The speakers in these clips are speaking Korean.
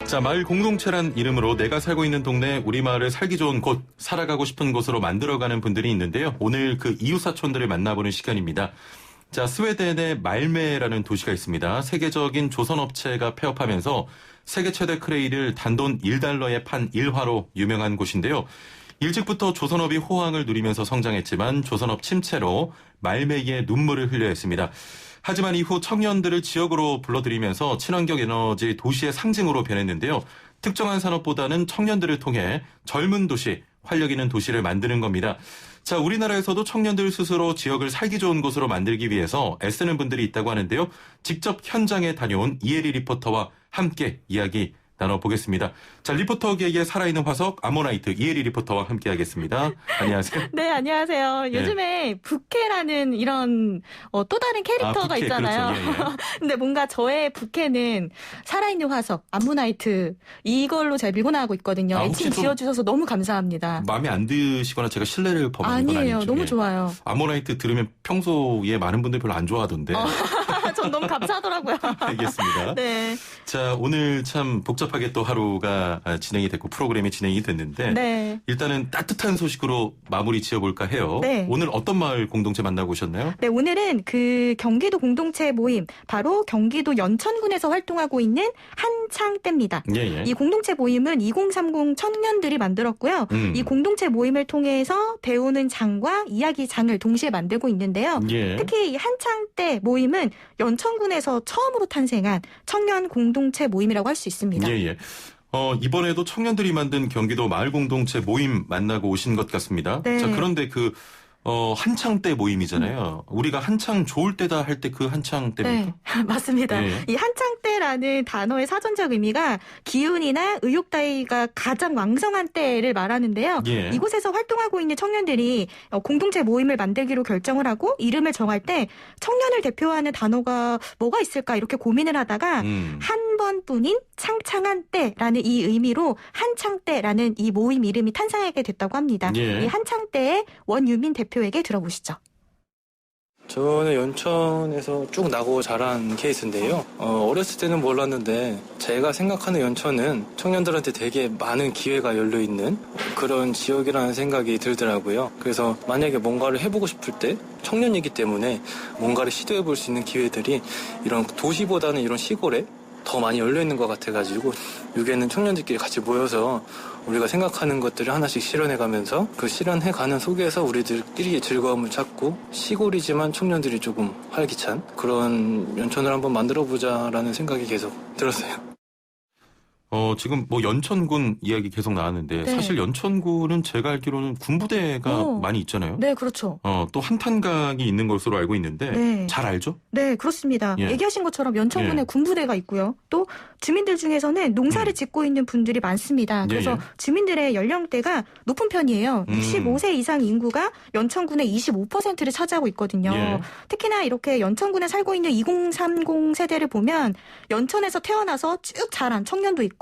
자, 마을 공동체란 이름으로 내가 살고 있는 동네, 우리 마을을 살기 좋은 곳, 살아가고 싶은 곳으로 만들어가는 분들이 있는데요. 오늘 그 이웃사촌들을 만나보는 시간입니다. 자, 스웨덴의 말메라는 도시가 있습니다. 세계적인 조선업체가 폐업하면서 세계 최대 크레인을 단돈 1달러에 판 일화로 유명한 곳인데요. 일찍부터 조선업이 호황을 누리면서 성장했지만 조선업 침체로 말메이의 눈물을 흘려야 했습니다. 하지만 이후 청년들을 지역으로 불러들이면서 친환경 에너지 도시의 상징으로 변했는데요. 특정한 산업보다는 청년들을 통해 젊은 도시, 활력 있는 도시를 만드는 겁니다. 자, 우리나라에서도 청년들 스스로 지역을 살기 좋은 곳으로 만들기 위해서 애쓰는 분들이 있다고 하는데요. 직접 현장에 다녀온 이혜리 리포터와 함께 이야기 나눠보겠습니다. 자, 리포터계의 살아있는 화석 아모나이트 이혜리 리포터와 함께하겠습니다. 안녕하세요. 네, 안녕하세요. 요즘에 부캐라는 이런 또 다른 캐릭터가 부캐, 있잖아요. 그렇죠. 예, 예. 근데 뭔가 저의 부캐는 살아있는 화석 아모나이트 이걸로 제가 밀고 나가고 있거든요. 애칭 지어주셔서 너무 감사합니다. 마음에 안 드시거나 제가 신뢰를 범하는 건 아니에요. 아니죠. 너무 좋아요. 아모나이트 들으면 평소에 많은 분들이 별로 안 좋아하던데. 전 너무 감사하더라고요. 알겠습니다. 네. 자, 오늘 참 복잡하게 또 하루가 진행이 됐고 프로그램이 진행이 됐는데 네. 일단은 따뜻한 소식으로 마무리 지어볼까 해요. 네. 오늘 어떤 마을 공동체 만나고 오셨나요? 네, 오늘은 그 경기도 공동체 모임, 바로 경기도 연천군에서 활동하고 있는 한창대입니다. 예. 이 공동체 모임은 2030 청년들이 만들었고요. 이 공동체 모임을 통해서 배우는 장과 이야기 장을 동시에 만들고 있는데요. 예. 특히 이 한창대 모임은 연천군에서 처음으로 탄생한 청년 공동체 모임이라고 할 수 있습니다. 예. 이번에도 청년들이 만든 경기도 마을 공동체 모임 만나고 오신 것 같습니다. 네. 자, 그런데 한창 때 모임이잖아요. 우리가 한창 좋을 때다 할 때 그 한창 때입니까? 네, 맞습니다. 네. 이 한창 때라는 단어의 사전적 의미가 기운이나 의욕 따위가 가장 왕성한 때를 말하는데요. 예. 이곳에서 활동하고 있는 청년들이 공동체 모임을 만들기로 결정을 하고 이름을 정할 때 청년을 대표하는 단어가 뭐가 있을까 이렇게 고민을 하다가 한 번뿐인 창창한 때라는 이 의미로 한창 때라는 이 모임 이름이 탄생하게 됐다고 합니다. 예. 이 한창 때의 원유민 대표에게 들어보시죠. 저는 연천에서 쭉 나고 자란 케이스인데요. 어렸을 때는 몰랐는데 제가 생각하는 연천은 청년들한테 되게 많은 기회가 열려있는 그런 지역이라는 생각이 들더라고요. 그래서 만약에 뭔가를 해보고 싶을 때 청년이기 때문에 뭔가를 시도해볼 수 있는 기회들이 이런 도시보다는 이런 시골에 더 많이 열려있는 것 같아가지고 여기에는 청년들끼리 같이 모여서 우리가 생각하는 것들을 하나씩 실현해가면서 그 실현해가는 속에서 우리들끼리 즐거움을 찾고 시골이지만 청년들이 조금 활기찬 그런 연천을 한번 만들어보자라는 생각이 계속 들었어요. 지금 연천군 이야기 계속 나왔는데 네. 사실 연천군은 제가 알기로는 군부대가 많이 있잖아요. 네, 그렇죠. 또 한탄강이 있는 것으로 알고 있는데 네. 잘 알죠? 네, 그렇습니다. 예. 얘기하신 것처럼 연천군에 예. 군부대가 있고요. 또 주민들 중에서는 농사를 짓고 있는 분들이 많습니다. 그래서 예. 주민들의 연령대가 높은 편이에요. 65세 이상 인구가 연천군의 25%를 차지하고 있거든요. 예. 특히나 이렇게 연천군에 살고 있는 2030 세대를 보면 연천에서 태어나서 쭉 자란 청년도 있고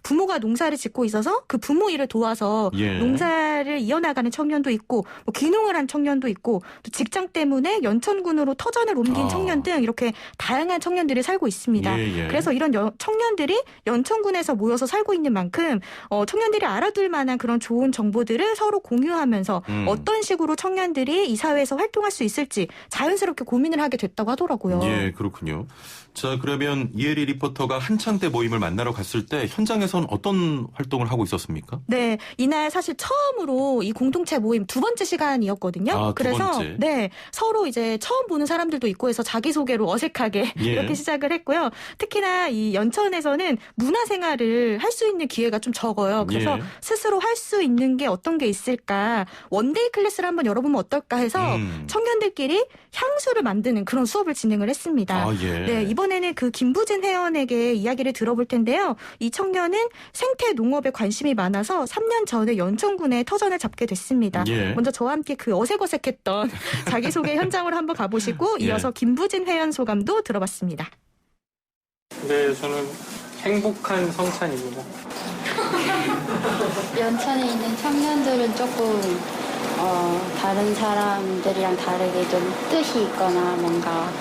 부모가 농사를 짓고 있어서 그 부모 일을 도와서 예. 농사를 이어나가는 청년도 있고 귀농을 한 청년도 있고 또 직장 때문에 연천군으로 터전을 옮긴 청년 등 이렇게 다양한 청년들이 살고 있습니다. 예. 그래서 이런 청년들이 연천군에서 모여서 살고 있는 만큼 청년들이 알아둘 만한 그런 좋은 정보들을 서로 공유하면서 어떤 식으로 청년들이 이 사회에서 활동할 수 있을지 자연스럽게 고민을 하게 됐다고 하더라고요. 예, 그렇군요. 자, 그러면 이혜리 리포터가 한창 때 모임을 만나러 갔을 때 현장에선 어떤 활동을 하고 있었습니까? 네, 이날 사실 처음으로 이 공동체 모임 두 번째 시간이었거든요. 두 그래서 번째. 네, 서로 이제 처음 보는 사람들도 있고 해서 자기소개로 어색하게 예. 이렇게 시작을 했고요. 특히나 이 연천에서는 문화생활을 할 수 있는 기회가 좀 적어요. 그래서 예. 스스로 할 수 있는 게 어떤 게 있을까, 원데이 클래스를 한번 열어보면 어떨까 해서 청년들끼리 향수를 만드는 그런 수업을 진행을 했습니다. 예. 네, 이번에는 그 김부진 회원에게 이야기를 들어볼 텐데요. 이 청년은 생태 농업에 관심이 많아서 3년 전에 연천군에 터전을 잡게 됐습니다. 예. 먼저 저와 함께 그 어색어색했던 자기소개 현장으로 한번 가보시고 예. 이어서 김부진 회원 소감도 들어봤습니다. 네, 저는 행복한 성찬입니다. 연천에 있는 청년들은 조금 다른 사람들이랑 다르게 좀 뜻이 있거나 뭔가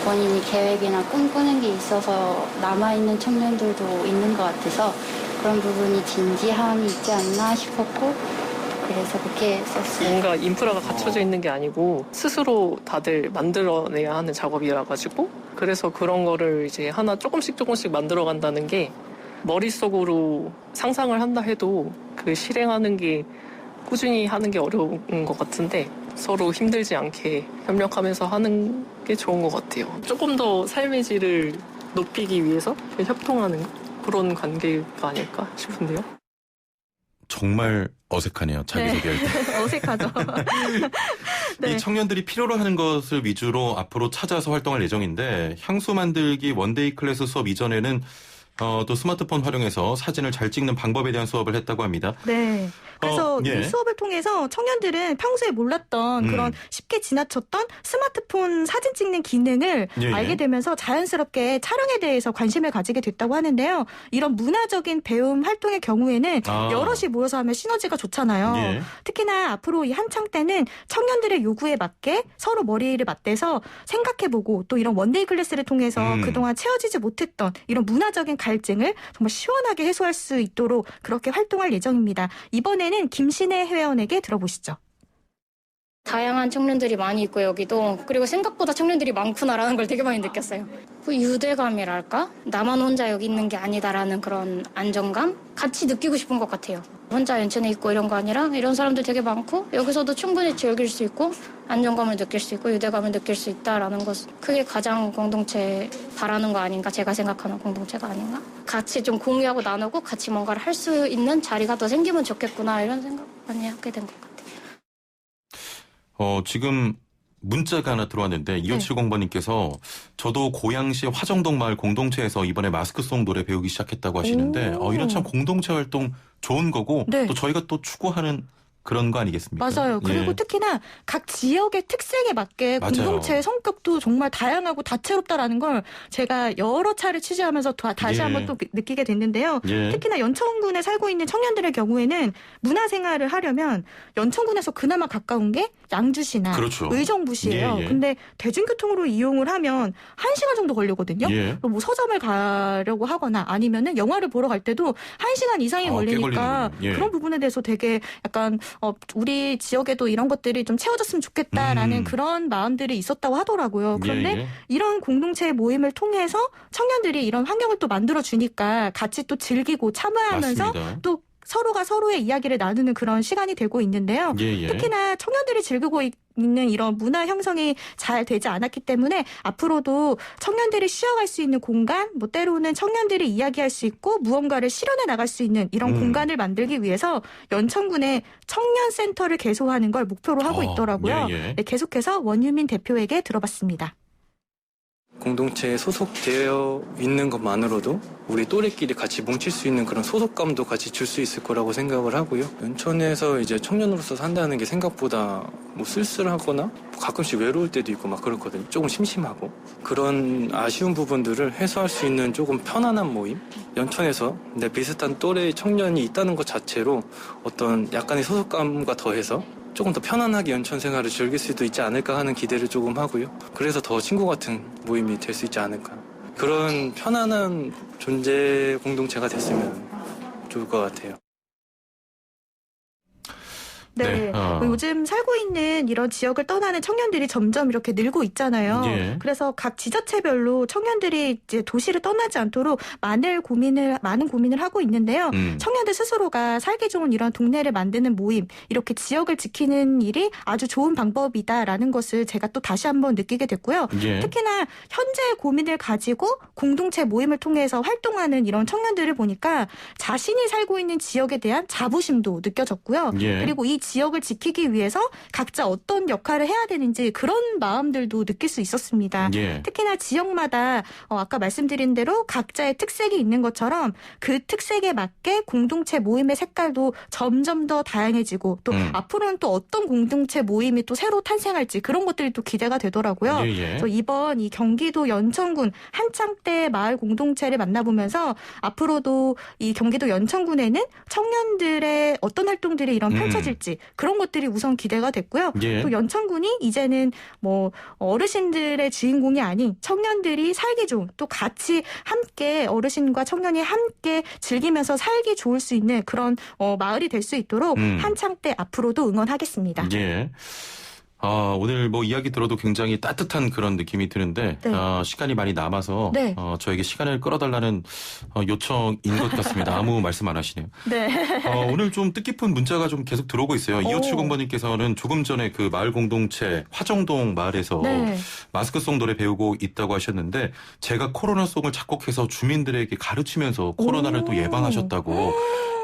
본인이 계획이나 꿈꾸는 게 있어서 남아있는 청년들도 있는 것 같아서 그런 부분이 진지함이 있지 않나 싶었고 그래서 그렇게 썼어요. 뭔가 인프라가 갖춰져 있는 게 아니고 스스로 다들 만들어내야 하는 작업이라 가지고 그래서 그런 거를 이제 하나 조금씩 만들어 간다는 게 머릿속으로 상상을 한다 해도 그 실행하는 게 꾸준히 하는 게 어려운 것 같은데 서로 힘들지 않게 협력하면서 하는 게 좋은 것 같아요. 조금 더 삶의 질을 높이기 위해서 협동하는 그런 관계가 아닐까 싶은데요. 정말 어색하네요. 자기소개할 때. 어색하죠. 네. 이 청년들이 필요로 하는 것을 위주로 앞으로 찾아서 활동할 예정인데 향수 만들기 원데이 클래스 수업 이전에는 또 스마트폰 활용해서 사진을 잘 찍는 방법에 대한 수업을 했다고 합니다. 네. 그래서 예. 이 수업을 통해서 청년들은 평소에 몰랐던 그런 쉽게 지나쳤던 스마트폰 사진 찍는 기능을 예, 예. 알게 되면서 자연스럽게 촬영에 대해서 관심을 가지게 됐다고 하는데요. 이런 문화적인 배움 활동의 경우에는 여럿이 모여서 하면 시너지가 좋잖아요. 예. 특히나 앞으로 이 한창 때는 청년들의 요구에 맞게 서로 머리를 맞대서 생각해보고 또 이런 원데이 클래스를 통해서 그동안 채워지지 못했던 이런 문화적인 갈증을 정말 시원하게 해소할 수 있도록 그렇게 활동할 예정입니다. 이번에는 김신혜 회원에게 들어보시죠. 다양한 청년들이 많이 있고 여기도 그리고 생각보다 청년들이 많구나라는 걸 되게 많이 느꼈어요. 그 유대감이랄까? 나만 혼자 여기 있는 게 아니다라는 그런 안정감? 같이 느끼고 싶은 것 같아요. 혼자 연천에 있고 이런 거 아니라 이런 사람들 되게 많고 여기서도 충분히 즐길 수 있고 안정감을 느낄 수 있고 유대감을 느낄 수 있다라는 것 그게 가장 공동체 바라는 거 아닌가 제가 생각하는 공동체가 아닌가 같이 좀 공유하고 나누고 같이 뭔가를 할 수 있는 자리가 더 생기면 좋겠구나 이런 생각 많이 하게 된 것 같아요. 지금 문자가 하나 들어왔는데 2570번님께서 저도 고양시 화정동 마을 공동체에서 이번에 마스크송 노래 배우기 시작했다고 하시는데 이런 참 공동체 활동 좋은 거고 네. 또 저희가 또 추구하는 그런 거 아니겠습니까? 맞아요. 그리고 예. 특히나 각 지역의 특색에 맞게 맞아요. 공동체의 성격도 정말 다양하고 다채롭다라는 걸 제가 여러 차례 취재하면서 다시 예. 한번 또 느끼게 됐는데요. 예. 특히나 연천군에 살고 있는 청년들의 경우에는 문화생활을 하려면 연천군에서 그나마 가까운 게 양주시나 그렇죠. 의정부시예요. 예, 예. 근데 대중교통으로 이용을 하면 1시간 정도 걸리거든요. 예. 뭐 서점을 가려고 하거나 아니면은 영화를 보러 갈 때도 1시간 이상이 꽤 걸리니까 걸리는군요. 예. 그런 부분에 대해서 되게 약간 우리 지역에도 이런 것들이 좀 채워졌으면 좋겠다라는 그런 마음들이 있었다고 하더라고요. 그런데 예, 예. 이런 공동체 모임을 통해서 청년들이 이런 환경을 또 만들어 주니까 같이 또 즐기고 참여하면서 맞습니다. 또 서로가 서로의 이야기를 나누는 그런 시간이 되고 있는데요. 예, 예. 특히나 청년들이 즐기고 있는 이런 문화 형성이 잘 되지 않았기 때문에 앞으로도 청년들이 쉬어갈 수 있는 공간, 뭐 때로는 청년들이 이야기할 수 있고 무언가를 실현해 나갈 수 있는 이런 공간을 만들기 위해서 연천군에 청년센터를 개소하는 걸 목표로 하고 있더라고요. 예, 예. 네, 계속해서 원유민 대표에게 들어봤습니다. 공동체에 소속되어 있는 것만으로도 우리 또래끼리 같이 뭉칠 수 있는 그런 소속감도 같이 줄 수 있을 거라고 생각을 하고요. 연천에서 이제 청년으로서 산다는 게 생각보다 뭐 쓸쓸하거나 가끔씩 외로울 때도 있고 막 그렇거든요. 조금 심심하고 그런 아쉬운 부분들을 해소할 수 있는 조금 편안한 모임? 연천에서 내 비슷한 또래의 청년이 있다는 것 자체로 어떤 약간의 소속감과 더해서 조금 더 편안하게 연천 생활을 즐길 수도 있지 않을까 하는 기대를 조금 하고요. 그래서 더 친구 같은 모임이 될 수 있지 않을까. 그런 편안한 존재 공동체가 됐으면 좋을 것 같아요. 네. 요즘 살고 있는 이런 지역을 떠나는 청년들이 점점 이렇게 늘고 있잖아요. 예. 그래서 각 지자체별로 청년들이 이제 도시를 떠나지 않도록 많은 고민을 하고 있는데요. 청년들 스스로가 살기 좋은 이런 동네를 만드는 모임, 이렇게 지역을 지키는 일이 아주 좋은 방법이다라는 것을 제가 또 다시 한번 느끼게 됐고요. 예. 특히나 현재의 고민을 가지고 공동체 모임을 통해서 활동하는 이런 청년들을 보니까 자신이 살고 있는 지역에 대한 자부심도 느껴졌고요. 예. 그리고 이 지역을 지키기 위해서 각자 어떤 역할을 해야 되는지 그런 마음들도 느낄 수 있었습니다. 예. 특히나 지역마다 아까 말씀드린 대로 각자의 특색이 있는 것처럼 그 특색에 맞게 공동체 모임의 색깔도 점점 더 다양해지고 또 앞으로는 또 어떤 공동체 모임이 또 새로 탄생할지 그런 것들이 또 기대가 되더라고요. 예, 예. 그래서 이번 이 경기도 연천군 한창 때 마을 공동체를 만나보면서 앞으로도 이 경기도 연천군에는 청년들의 어떤 활동들이 이런 펼쳐질지 될지 그런 것들이 우선 기대가 됐고요. 예. 또 연천군이 이제는 뭐 어르신들의 주인공이 아닌 청년들이 살기 좋은 또 같이 함께 어르신과 청년이 함께 즐기면서 살기 좋을 수 있는 그런 마을이 될 수 있도록 한창 때 앞으로도 응원하겠습니다. 예. 오늘 뭐 이야기 들어도 굉장히 따뜻한 그런 느낌이 드는데 네. 시간이 많이 남아서 네. 저에게 시간을 끌어달라는 요청인 것 같습니다. 아무 말씀 안 하시네요. 네. 오늘 좀 뜻깊은 문자가 좀 계속 들어오고 있어요. 2570번님께서는 조금 전에 그 마을 공동체 화정동 마을에서 네. 마스크송 노래 배우고 있다고 하셨는데 제가 코로나송을 작곡해서 주민들에게 가르치면서 코로나를 또 예방하셨다고.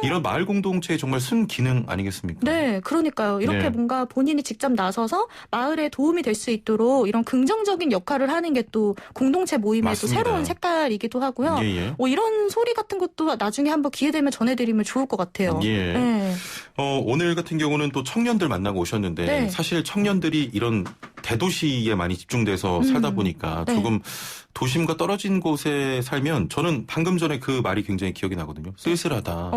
이런 마을 공동체의 정말 순기능 아니겠습니까? 네, 그러니까요. 이렇게 네. 뭔가 본인이 직접 나서서 마을에 도움이 될 수 있도록 이런 긍정적인 역할을 하는 게 또 공동체 모임의 또 맞습니다. 새로운 색깔이기도 하고요. 예, 예. 이런 소리 같은 것도 나중에 한번 기회되면 전해드리면 좋을 것 같아요. 예. 네. 오늘 같은 경우는 또 청년들 만나고 오셨는데 네. 사실 청년들이 이런 대도시에 많이 집중돼서 살다 보니까 네. 조금 도심과 떨어진 곳에 살면 저는 방금 전에 그 말이 굉장히 기억이 나거든요. 쓸쓸하다.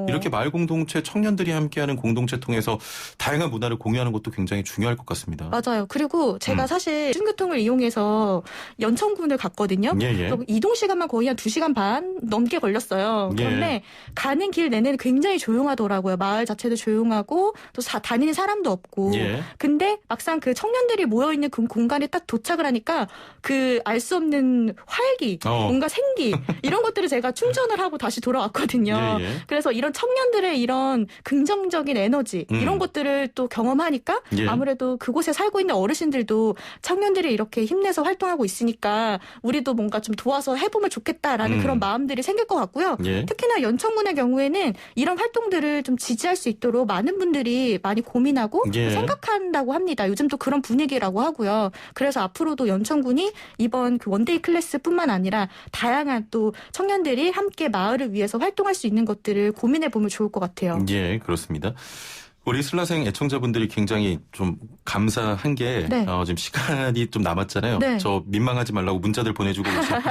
이렇게 마을 공동체 청년들이 함께하는 공동체 통해서 다양한 문화를 공유하는 것도 굉장히 중요할 것 같습니다. 맞아요. 그리고 제가 사실 대중교통을 이용해서 연천군을 갔거든요. 예, 예. 이동 시간만 거의 한 2시간 반 넘게 걸렸어요. 예. 그런데 가는 길 내내 굉장히 조용하더라고요. 마을 자체도 조용하고 또 다니는 사람도 없고. 예. 근데 막상 그 청년들이 모여있는 그 공간에 딱 도착을 하니까 그 알 수 없는 활기, 뭔가 생기 이런 것들을 제가 충전을 하고 다시 돌아왔거든요. 예, 예. 그래서 이런 청년들의 이런 긍정적인 에너지 이런 것들을 또 경험하니까 예. 아무래도 그곳에 살고 있는 어르신들도 청년들이 이렇게 힘내서 활동하고 있으니까 우리도 뭔가 좀 도와서 해보면 좋겠다라는 그런 마음들이 생길 것 같고요. 예. 특히나 연천군의 경우에는 이런 활동들을 좀 지지할 수 있도록 많은 분들이 많이 고민하고 예. 생각한다고 합니다. 요즘 또 그런 분위기라고 하고요. 그래서 앞으로도 연천군이 이번 그 원데이 클래스뿐만 아니라 다양한 또 청년들이 함께 마을을 위해서 활동할 수 있는 것들을 고민해 보면 좋을 것 같아요. 예, 그렇습니다. 우리 슬라생 애청자분들이 굉장히 좀 감사한 게 네. 지금 시간이 좀 남았잖아요. 네. 저 민망하지 말라고 문자들 보내주고 계시는데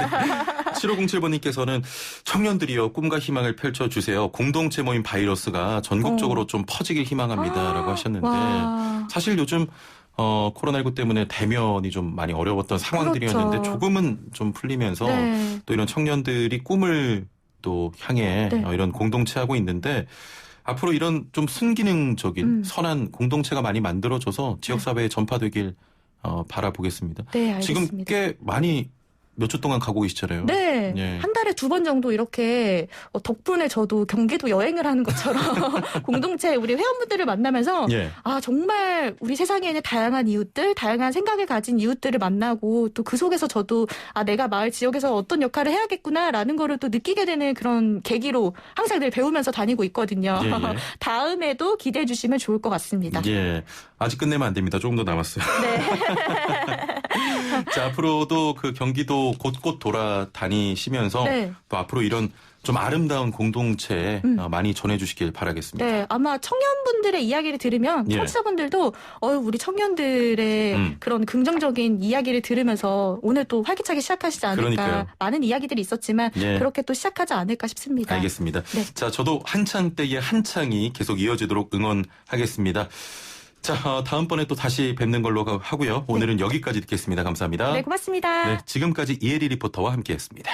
7507번님께서는 청년들이여 꿈과 희망을 펼쳐주세요. 공동체 모임 바이러스가 전국적으로 좀 퍼지길 희망합니다. 라고 하셨는데 와. 사실 요즘 코로나19 때문에 대면이 좀 많이 어려웠던 상황들이었는데 그렇죠. 조금은 좀 풀리면서 네. 또 이런 청년들이 꿈을 또 향해 네. 이런 공동체 하고 있는데 앞으로 이런 좀 순기능적인 선한 공동체가 많이 만들어져서 지역사회에 전파되길 바라보겠습니다. 네, 알겠습니다. 지금 꽤 많이 몇 주 동안 가고 계시잖아요. 네. 예. 한 달에 2번 정도 이렇게 덕분에 저도 경기도 여행을 하는 것처럼 공동체 우리 회원분들을 만나면서 예. 정말 우리 세상에 있는 다양한 이웃들, 다양한 생각을 가진 이웃들을 만나고 또 그 속에서 저도 내가 마을 지역에서 어떤 역할을 해야겠구나라는 거를 또 느끼게 되는 그런 계기로 항상 늘 배우면서 다니고 있거든요. 예, 예. 다음에도 기대해 주시면 좋을 것 같습니다. 예. 아직 끝내면 안 됩니다. 조금 더 남았어요. 네. 자, 앞으로도 그 경기도 곳곳 돌아다니시면서 네. 또 앞으로 이런 좀 아름다운 공동체 많이 전해주시길 바라겠습니다. 네, 아마 청년분들의 이야기를 들으면 예. 청취자분들도 우리 청년들의 그런 긍정적인 이야기를 들으면서 오늘 또 활기차게 시작하시지 않을까. 그러니까요. 많은 이야기들이 있었지만 예. 그렇게 또 시작하지 않을까 싶습니다. 알겠습니다. 네. 자, 저도 한창 때의 한창이 계속 이어지도록 응원하겠습니다. 자, 다음번에 또 다시 뵙는 걸로 하고요. 오늘은 여기까지 듣겠습니다. 감사합니다. 네, 고맙습니다. 네, 지금까지 이혜리 리포터와 함께했습니다.